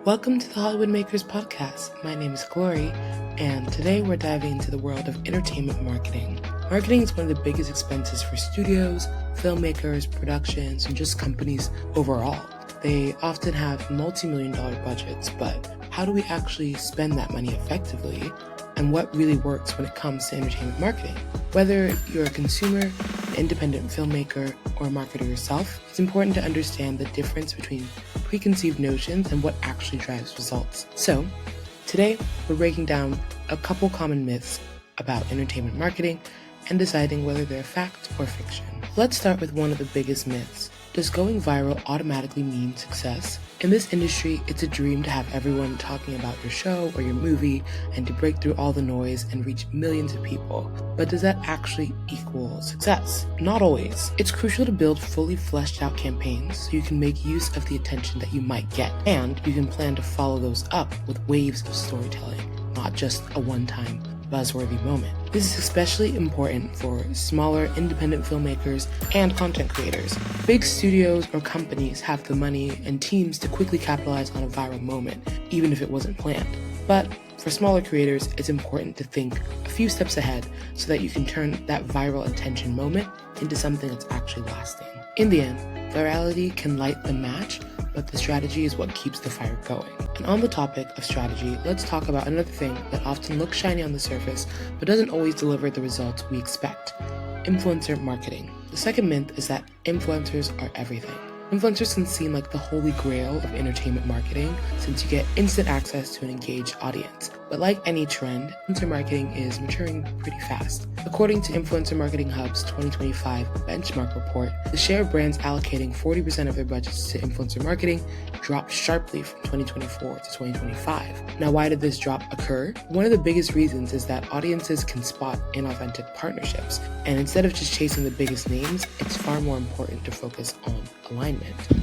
Welcome to the Hollywood Makers podcast. My name is Glori, and today we're diving into the world of entertainment marketing. Marketing is one of the biggest expenses for studios, filmmakers, productions, and just companies overall. They often have multi-million-dollar budgets, but how do we actually spend that money effectively? And what really works when it comes to entertainment marketing? Whether you're a consumer, an independent filmmaker, or a marketer yourself, it's important to understand the difference between preconceived notions and what actually drives results. So, today we're breaking down a couple common myths about entertainment marketing and deciding whether they're fact or fiction. Let's start with one of the biggest myths. Does going viral automatically mean success? In this industry, it's a dream to have everyone talking about your show or your movie and to break through all the noise and reach millions of people. But does that actually equal success? Not always. It's crucial to build fully fleshed out campaigns so you can make use of the attention that you might get, and you can plan to follow those up with waves of storytelling, not just a one-time buzzworthy moment. This is especially important for smaller independent filmmakers and content creators. Big studios or companies have the money and teams to quickly capitalize on a viral moment, even if it wasn't planned. But for smaller creators, it's important to think a few steps ahead so that you can turn that viral attention moment into something that's actually lasting. In the end, virality can light the match, but the strategy is what keeps the fire going. And on the topic of strategy, let's talk about another thing that often looks shiny on the surface, but doesn't always deliver the results we expect: influencer marketing. The second myth is that influencers are everything. Influencers can seem like the holy grail of entertainment marketing since you get instant access to an engaged audience. But like any trend, influencer marketing is maturing pretty fast. According to Influencer Marketing Hub's 2025 benchmark report, the share of brands allocating 40% of their budgets to influencer marketing dropped sharply from 2024 to 2025. Now, why did this drop occur? One of the biggest reasons is that audiences can spot inauthentic partnerships, and instead of just chasing the biggest names, it's far more important to focus on alignment.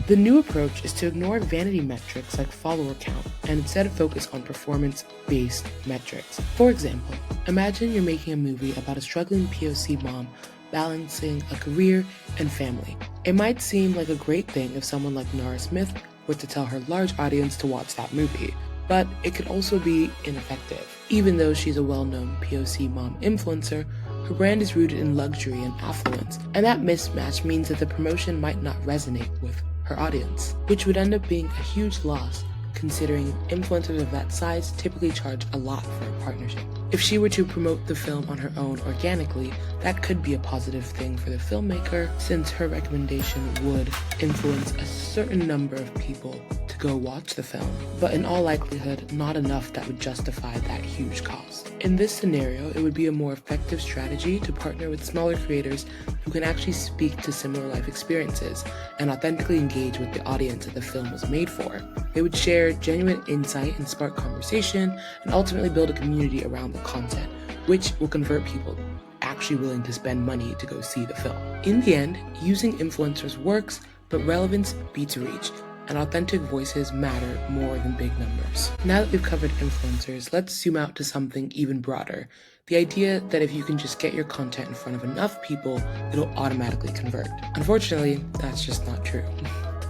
The new approach is to ignore vanity metrics like follower count and instead focus on performance-based metrics. For example, imagine you're making a movie about a struggling POC mom balancing a career and family. It might seem like a great thing if someone like Nara Smith were to tell her large audience to watch that movie, but it could also be ineffective. Even though she's a well-known POC mom influencer, her brand is rooted in luxury and affluence, and that mismatch means that the promotion might not resonate with her audience, which would end up being a huge loss considering influencers of that size typically charge a lot for a partnership. If she were to promote the film on her own organically, that could be a positive thing for the filmmaker since her recommendation would influence a certain number of people to go watch the film, but in all likelihood, not enough that would justify that huge cost. In this scenario, it would be a more effective strategy to partner with smaller creators who can actually speak to similar life experiences and authentically engage with the audience that the film was made for. They would share genuine insight and spark conversation and ultimately build a community around the content, which will convert people actually willing to spend money to go see the film. In the end, using influencers works, but relevance beats reach, and authentic voices matter more than big numbers. Now that we've covered influencers, let's zoom out to something even broader. The idea that if you can just get your content in front of enough people, it'll automatically convert. Unfortunately, that's just not true.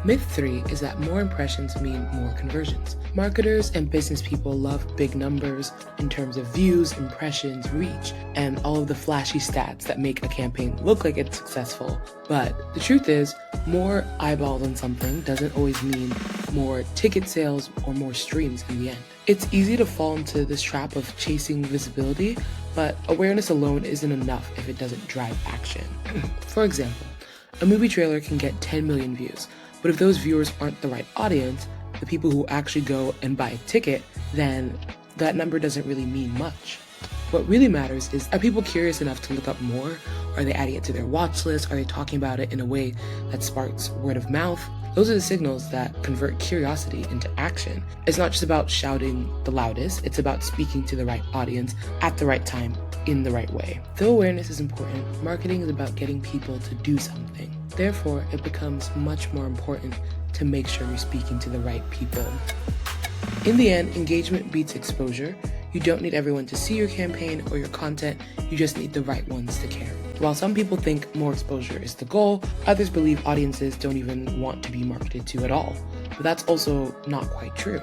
Myth 3 is that more impressions mean more conversions. Marketers and business people love big numbers in terms of views, impressions, reach, and all of the flashy stats that make a campaign look like it's successful. But the truth is, more eyeballs on something doesn't always mean more ticket sales or more streams in the end. It's easy to fall into this trap of chasing visibility, but awareness alone isn't enough if it doesn't drive action. For example, a movie trailer can get 10 million views, but if those viewers aren't the right audience, the people who actually go and buy a ticket, then that number doesn't really mean much. What really matters is, are people curious enough to look up more? Are they adding it to their watch list? Are they talking about it in a way that sparks word of mouth? Those are the signals that convert curiosity into action. It's not just about shouting the loudest, it's about speaking to the right audience at the right time in the right way. Though awareness is important, marketing is about getting people to do something. Therefore, it becomes much more important to make sure you're speaking to the right people. In the end, engagement beats exposure. You don't need everyone to see your campaign or your content, you just need the right ones to care. While some people think more exposure is the goal, others believe audiences don't even want to be marketed to at all. But that's also not quite true.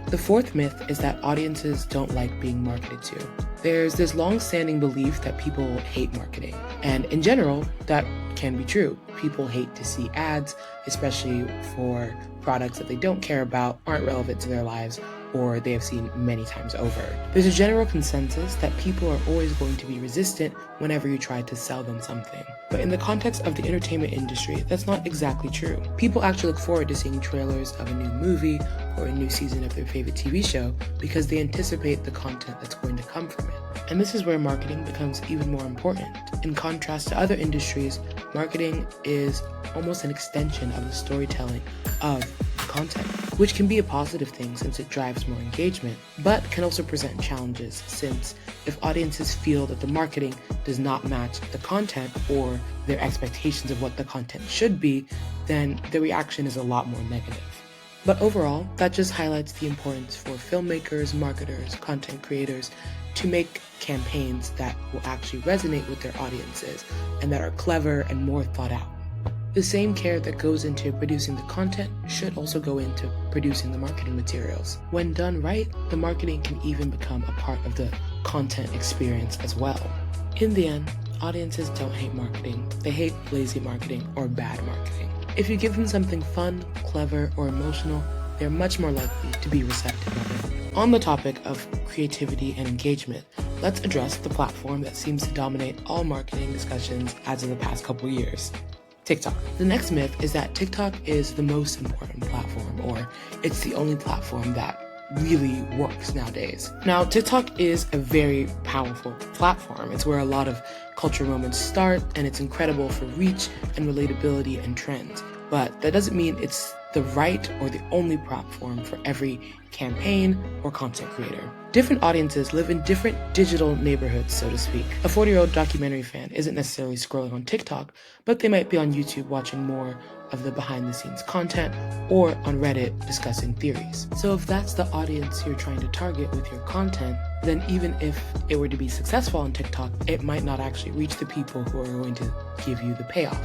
The fourth myth is that audiences don't like being marketed to. There's this long-standing belief that people hate marketing, and in general, that can be true. People hate to see ads, especially for products that they don't care about, aren't relevant to their lives, or they have seen many times over. There's a general consensus that people are always going to be resistant whenever you try to sell them something. But in the context of the entertainment industry, that's not exactly true. People actually look forward to seeing trailers of a new movie or a new season of their favorite TV show because they anticipate the content that's going to come from it. And this is where marketing becomes even more important. In contrast to other industries, marketing is almost an extension of the storytelling of content, which can be a positive thing since it drives more engagement, but can also present challenges since if audiences feel that the marketing does not match the content or their expectations of what the content should be, then the reaction is a lot more negative. But overall, that just highlights the importance for filmmakers, marketers, content creators to make campaigns that will actually resonate with their audiences and that are clever and more thought out. The same care that goes into producing the content should also go into producing the marketing materials. When done right, the marketing can even become a part of the content experience as well. In the end, audiences don't hate marketing. They hate lazy marketing or bad marketing. If you give them something fun, clever, or emotional, they're much more likely to be receptive of it. On the topic of creativity and engagement, let's address the platform that seems to dominate all marketing discussions as of the past couple years. TikTok. The next myth is that TikTok is the most important platform, or it's the only platform that really works nowadays. Now, TikTok is a very powerful platform. It's where a lot of cultural moments start, and it's incredible for reach and relatability and trends. But that doesn't mean it's the right or the only platform for every campaign or content creator. Different audiences live in different digital neighborhoods, so to speak. A 40-year-old documentary fan isn't necessarily scrolling on TikTok, but they might be on YouTube watching more of the behind-the-scenes content or on Reddit discussing theories. So if that's the audience you're trying to target with your content, then even if it were to be successful on TikTok, it might not actually reach the people who are going to give you the payoff.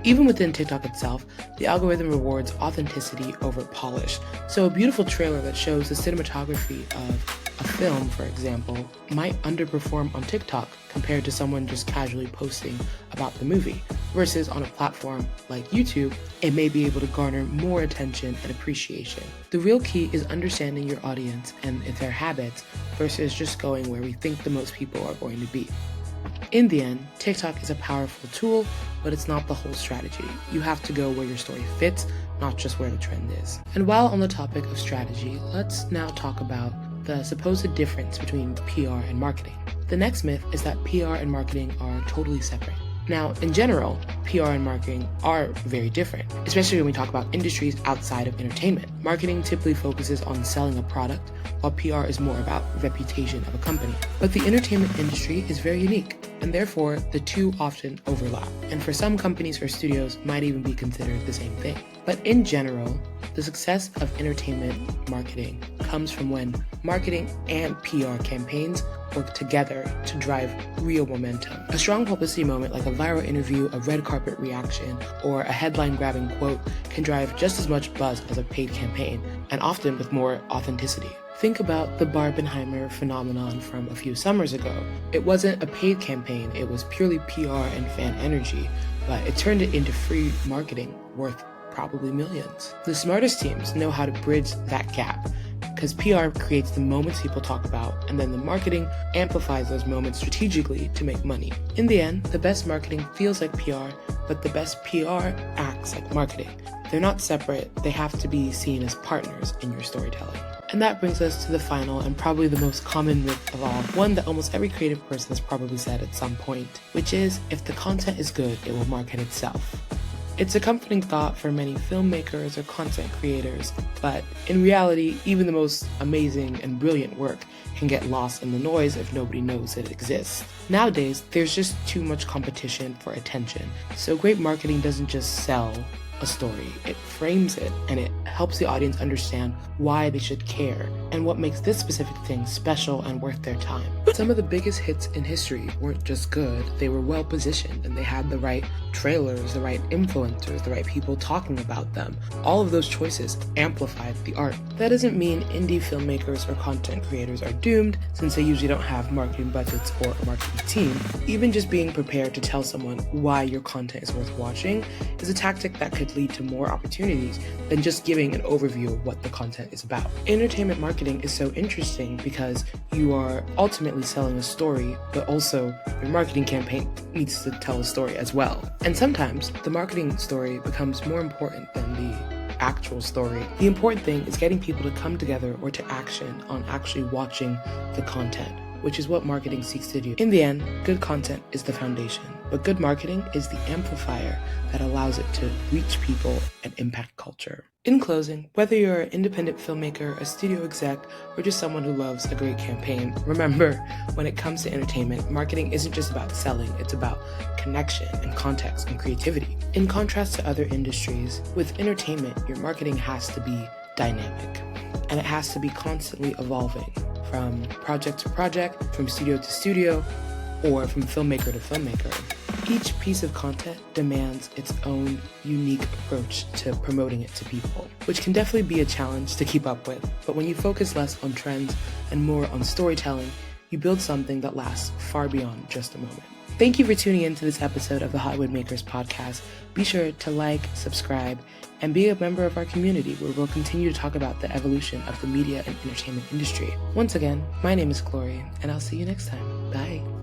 Even within TikTok itself, the algorithm rewards authenticity over polish. So a beautiful trailer that shows the cinematography of a film, for example, might underperform on TikTok compared to someone just casually posting about the movie. Versus on a platform like YouTube, it may be able to garner more attention and appreciation. The real key is understanding your audience and their habits versus just going where we think the most people are going to be. In the end, TikTok is a powerful tool, but it's not the whole strategy. You have to go where your story fits, not just where the trend is. And while on the topic of strategy, let's now talk about the supposed difference between PR and marketing. The next myth is that PR and marketing are totally separate. Now, in general, PR and marketing are very different, especially when we talk about industries outside of entertainment. Marketing typically focuses on selling a product, while PR is more about reputation of a company. But the entertainment industry is very unique, and therefore the two often overlap. And for some companies or studios might even be considered the same thing. But in general, the success of entertainment marketing comes from when marketing and PR campaigns work together to drive real momentum. A strong publicity moment like a viral interview, a red carpet reaction, or a headline-grabbing quote can drive just as much buzz as a paid campaign, and often with more authenticity. Think about the Barbenheimer phenomenon from a few summers ago. It wasn't a paid campaign, it was purely PR and fan energy, but it turned it into free marketing worth probably millions. The smartest teams know how to bridge that gap, because PR creates the moments people talk about, and then the marketing amplifies those moments strategically to make money. In the end, the best marketing feels like PR, but the best PR acts like marketing. They're not separate, they have to be seen as partners in your storytelling. And that brings us to the final and probably the most common myth of all, one that almost every creative person has probably said at some point, which is, if the content is good, it will market itself. It's a comforting thought for many filmmakers or content creators, but in reality, even the most amazing and brilliant work can get lost in the noise if nobody knows it exists. Nowadays, there's just too much competition for attention, so great marketing doesn't just sell, a story. It frames it and it helps the audience understand why they should care and what makes this specific thing special and worth their time. Some of the biggest hits in history weren't just good, they were well positioned and they had the right trailers, the right influencers, the right people talking about them. All of those choices amplified the art. That doesn't mean indie filmmakers or content creators are doomed, since they usually don't have marketing budgets or a marketing team. Even just being prepared to tell someone why your content is worth watching is a tactic that could lead to more opportunities than just giving an overview of what the content is about. Entertainment marketing is so interesting because you are ultimately selling a story, but also your marketing campaign needs to tell a story as well. And sometimes the marketing story becomes more important than the actual story. The important thing is getting people to come together or to action on actually watching the content, which is what marketing seeks to do. In the end, good content is the foundation, but good marketing is the amplifier that allows it to reach people and impact culture. In closing, whether you're an independent filmmaker, a studio exec, or just someone who loves a great campaign, remember, when it comes to entertainment, marketing isn't just about selling, it's about connection and context and creativity. In contrast to other industries, with entertainment, your marketing has to be dynamic, and it has to be constantly evolving from project to project, from studio to studio, or from filmmaker to filmmaker. Each piece of content demands its own unique approach to promoting it to people, which can definitely be a challenge to keep up with. But when you focus less on trends and more on storytelling, you build something that lasts far beyond just a moment. Thank you for tuning in to this episode of the Hollywood Makers podcast. Be sure to like, subscribe, and be a member of our community where we'll continue to talk about the evolution of the media and entertainment industry. Once again, my name is Glori, and I'll see you next time. Bye.